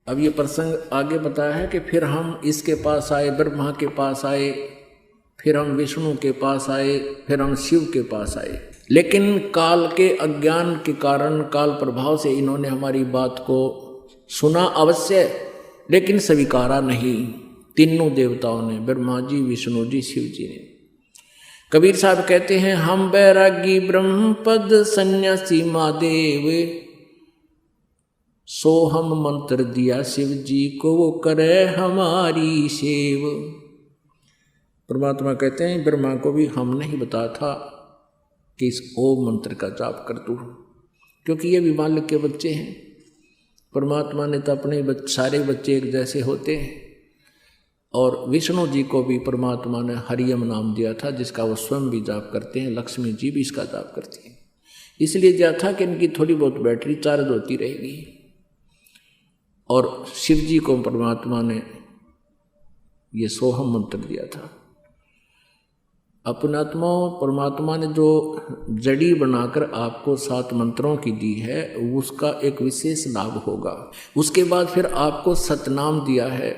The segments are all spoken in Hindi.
अब ये प्रसंग आगे बताया है कि फिर हम इसके पास आए, ब्रह्मा के पास आए, फिर हम विष्णु के पास आए, फिर हम शिव के पास आए। लेकिन काल के अज्ञान के कारण, काल प्रभाव से इन्होंने हमारी बात को सुना अवश्य, लेकिन स्वीकारा नहीं। तीनों देवताओं ने, ब्रह्मा जी, विष्णु जी, शिव जी ने। कबीर साहब कहते हैं, हम बैरागी ब्रह्मपद सन्यासी महादेव, सो हम मंत्र दिया शिव जी को, वो करे हमारी सेव। परमात्मा कहते हैं, ब्रह्मा को भी हमने ही बताया था कि इस ओम मंत्र का जाप कर तू, क्योंकि ये भी मालिक के बच्चे हैं। परमात्मा ने तो अपने सारे बच्चे एक जैसे होते हैं। और विष्णु जी को भी परमात्मा ने हरियम नाम दिया था, जिसका वो स्वयं भी जाप करते हैं। लक्ष्मी जी भी इसका जाप करती हैं। इसलिए दिया था कि इनकी थोड़ी बहुत बैटरी चार्ज होती रहेगी। और शिव जी को परमात्मा ने ये सोहम मंत्र दिया था। अपनात्मा परमात्मा ने जो जड़ी बनाकर आपको 7 मंत्रों की दी है, उसका एक विशेष लाभ होगा। उसके बाद फिर आपको सतनाम दिया है।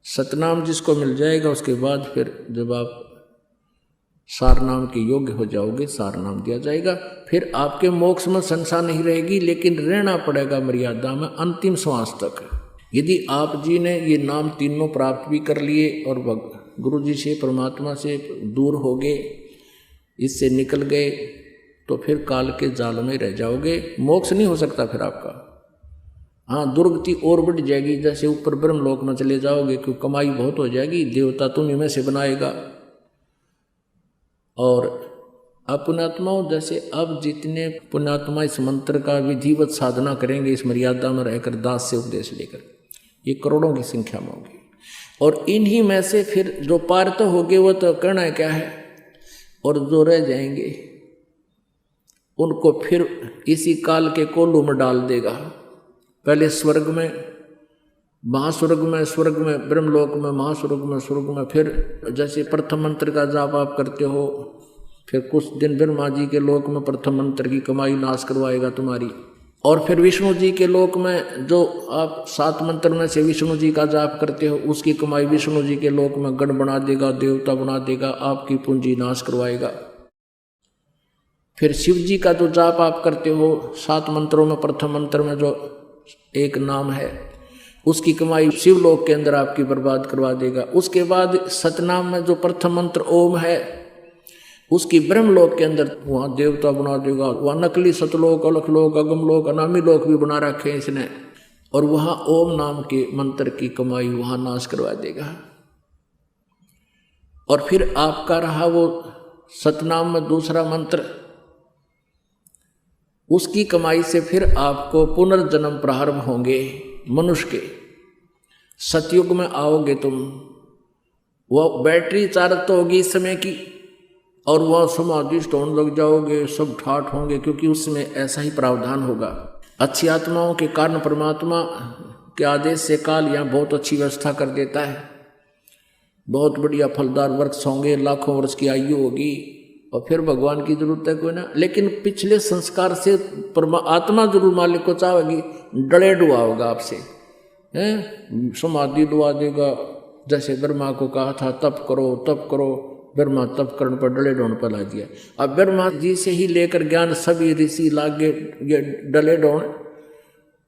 सतनाम जिसको मिल जाएगा, उसके बाद फिर जब आप सारनाम के योग्य हो जाओगे, सारनाम दिया जाएगा। फिर आपके मोक्ष में संशय नहीं रहेगी, लेकिन रहना पड़ेगा मर्यादा में अंतिम श्वास तक। यदि आप जी ने ये नाम तीनों प्राप्त भी कर लिए और गुरु जी से, परमात्मा से दूर हो गए, इससे निकल गए, तो फिर काल के जाल में रह जाओगे। मोक्ष नहीं हो सकता फिर आपका। हाँ, दुर्गति और बढ़ जाएगी। जैसे ऊपर ब्रह्मलोक में चले जाओगे, क्योंकि कमाई बहुत हो जाएगी, देवता तुम्हीं में से बनाएगा। और अपुण्यात्माओं, जैसे अब जितने पुण्यात्मा इस मंत्र का विधिवत साधना करेंगे, इस मर्यादा में रहकर दास से उपदेश लेकर, ये करोड़ों की संख्या में होगी। और इन्हीं में से फिर जो पार तो होंगे, वो तो करना क्या है, और जो रह जाएंगे उनको फिर इसी काल के कोलू में डाल देगा। पहले स्वर्ग में, महास्वर्ग में, स्वर्ग में, ब्रह्मलोक में, महास्वर्ग में, स्वर्ग में। फिर जैसे प्रथम मंत्र का जाप आप करते हो, फिर कुछ दिन ब्रह्मा जी के लोक में प्रथम मंत्र की कमाई नाश करवाएगा तुम्हारी। और फिर विष्णु जी के लोक में जो आप 7 मंत्र में से विष्णु जी का जाप करते हो, उसकी कमाई विष्णु जी के लोक में गण बना देगा, देवता बना देगा, आपकी पूंजी नाश करवाएगा। फिर शिव जी का जो जाप आप करते हो 7 मंत्रों में, प्रथम मंत्र में जो एक नाम है, उसकी कमाई शिवलोक के अंदर आपकी बर्बाद करवा देगा। उसके बाद सतनाम में जो प्रथम मंत्र ओम है, उसकी ब्रह्मलोक के अंदर वहाँ देवता बना देगा। वहाँ नकली सतलोक, अलखलोक, अगमलोक, अनामी लोक भी बना रखे हैं इसने, और वहाँ ओम नाम के मंत्र की कमाई वहाँ नाश करवा देगा। और फिर आपका रहा वो सतनाम में दूसरा मंत्र, उसकी कमाई से फिर आपको पुनर्जन्म प्रारंभ होंगे मनुष्य के। सतयुग में आओगे तुम, वह बैटरी चार्ज तो होगी इस समय की, और वह समाधिष्ट होने लग जाओगे, सब ठाठ होंगे, क्योंकि उसमें ऐसा ही प्रावधान होगा। अच्छी आत्माओं के कारण परमात्मा के आदेश से काल यहाँ बहुत अच्छी व्यवस्था कर देता है। बहुत बढ़िया फलदार वृक्ष होंगे, लाखों वर्ष की आयु होगी, और फिर भगवान की जरूरत है कोई ना। लेकिन पिछले संस्कार से आत्मा जरूर मालिक को चाहेगी, डले डुआ होगा आपसे, हैं, समाधि डुआ देगा। जैसे ब्रह्मा को कहा था तप करो तप करो, ब्रह्मा तप करने पर डले डोन पर ला दिया। अब ब्रह्मा जी से ही लेकर ज्ञान सभी ऋषि लागे, ये डले डोन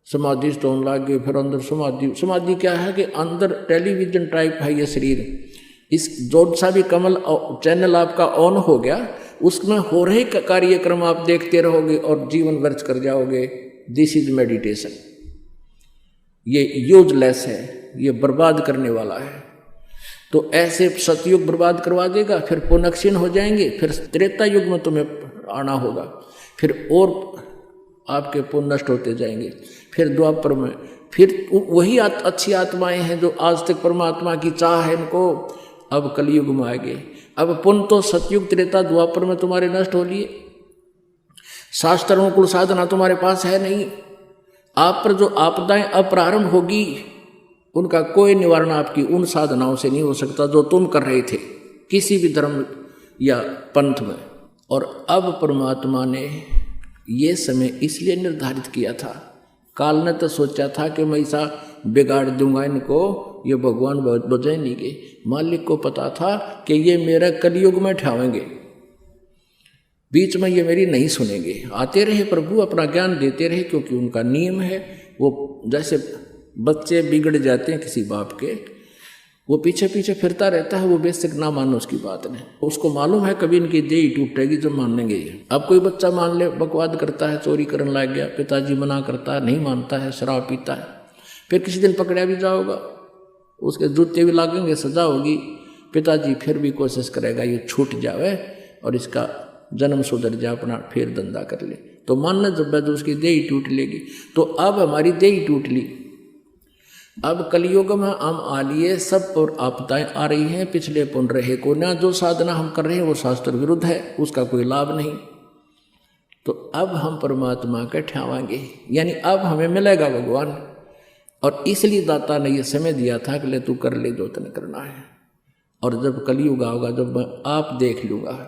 समाधि स्टोन लागे। फिर अंदर समाधि क्या है कि अंदर टेलीविजन टाइप है ये शरीर। इस जो सा भी कमल चैनल आपका ऑन हो गया, उसमें हो रहे कार्यक्रम आप देखते रहोगे और जीवन व्यर्थ कर जाओगे। This is meditation. ये यूजलेस है, ये बर्बाद करने वाला है। तो ऐसे सतयुग बर्बाद करवा देगा, फिर पुनक्षीण हो जाएंगे, फिर त्रेता युग में तुम्हें आना होगा, फिर और आपके पुण्य नष्ट होते जाएंगे। फिर द्वापर में फिर वही अच्छी आत्माएं हैं जो आज तक परमात्मा की चाह है इनको, अब कलयुग में आएंगे। अब पुण्य तो सतयुग त्रेता द्वापर में तुम्हारे नष्ट हो लिए। शास्त्रों कुल साधना तुम्हारे पास है नहीं। आप पर जो आपदाएं अब प्रारंभ होगी, उनका कोई निवारण आपकी उन साधनाओं से नहीं हो सकता जो तुम कर रहे थे किसी भी धर्म या पंथ में। और अब परमात्मा ने ये समय इसलिए निर्धारित किया था। काल ने तो सोचा था कि मैं ऐसा बिगाड़ दूंगा इनको, ये भगवान बजाय नहीं गए। मालिक को पता था कि ये मेरा कलयुग में ठावेंगे, बीच में ये मेरी नहीं सुनेंगे। आते रहे प्रभु, अपना ज्ञान देते रहे, क्योंकि उनका नियम है। वो जैसे बच्चे बिगड़ जाते हैं किसी बाप के, वो पीछे पीछे फिरता रहता है, वो बेशक ना मानो उसकी बात नहीं, उसको मालूम है कभी इनकी देह टूटेगी जब मानेंगे ये। अब कोई बच्चा मान ले बकवाद करता है, चोरी करने लग गया, पिताजी मना करता है, नहीं मानता है, शराब पीता है, फिर किसी दिन पकड़ा भी जाओगा, उसके जूते भी लागेंगे, सजा होगी, पिताजी फिर भी कोशिश करेगा ये छूट जावे और इसका जन्म सुधर जाए, अपना फिर धंधा कर ले। तो मानना जब उसकी देह टूट लेगी। तो अब हमारी देह टूट ली, अब कलयुग में हम आ लिए, सब पर आपदाएं आ रही हैं। पिछले पुण्य रहे को ना, जो साधना हम कर रहे हैं वो शास्त्र विरुद्ध है, उसका कोई लाभ नहीं। तो अब हम परमात्मा के ठावांगे, यानी अब हमें मिलेगा भगवान। और इसलिए दाता ने ये समय दिया था कि ले तू कर ले जो तने करना है, और जब कलयुग आओगा जब मैं आप देख लूँगा।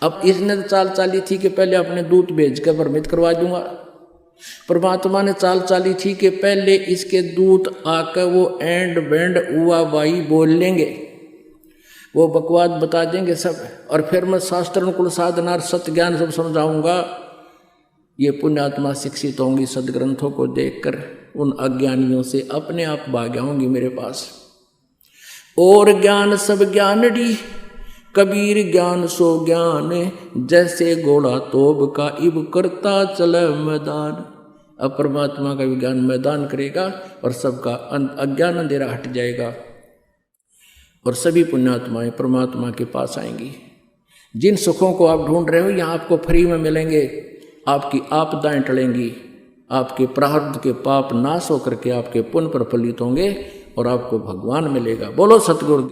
अब इसने चाल चाली थी कि पहले अपने दूत भेज कर भ्रमित करवा दूंगा, परमात्मा ने चाल चाली थी कि पहले इसके दूत आकर वो एंड बैंड उआ बाई बोल लेंगे, वो बकवाद बता देंगे सब, और फिर मैं शास्त्र अनुकूल साधना सत्य ज्ञान सब समझाऊंगा। ये पुण्यात्मा शिक्षित होंगी, सदग्रंथों को देखकर उन अज्ञानियों से अपने आप भाग आऊंगी मेरे पास। और ज्ञान सब ज्ञानड़ी, कबीर ज्ञान सो ज्ञान, जैसे घोड़ा तोब का इब करता चले मैदान। अब परमात्मा का विज्ञान मैदान करेगा और सबका अज्ञान अंधेरा हट जाएगा और सभी पुण्यात्माएं परमात्मा के पास आएंगी। जिन सुखों को आप ढूंढ रहे हो यहाँ आपको फ्री में मिलेंगे, आपकी आपदाएं टलेंगी, आपके प्रारब्ध के पाप नाश होकर के आपके पुण्य प्रफलित होंगे और आपको भगवान मिलेगा। बोलो सतगुरु।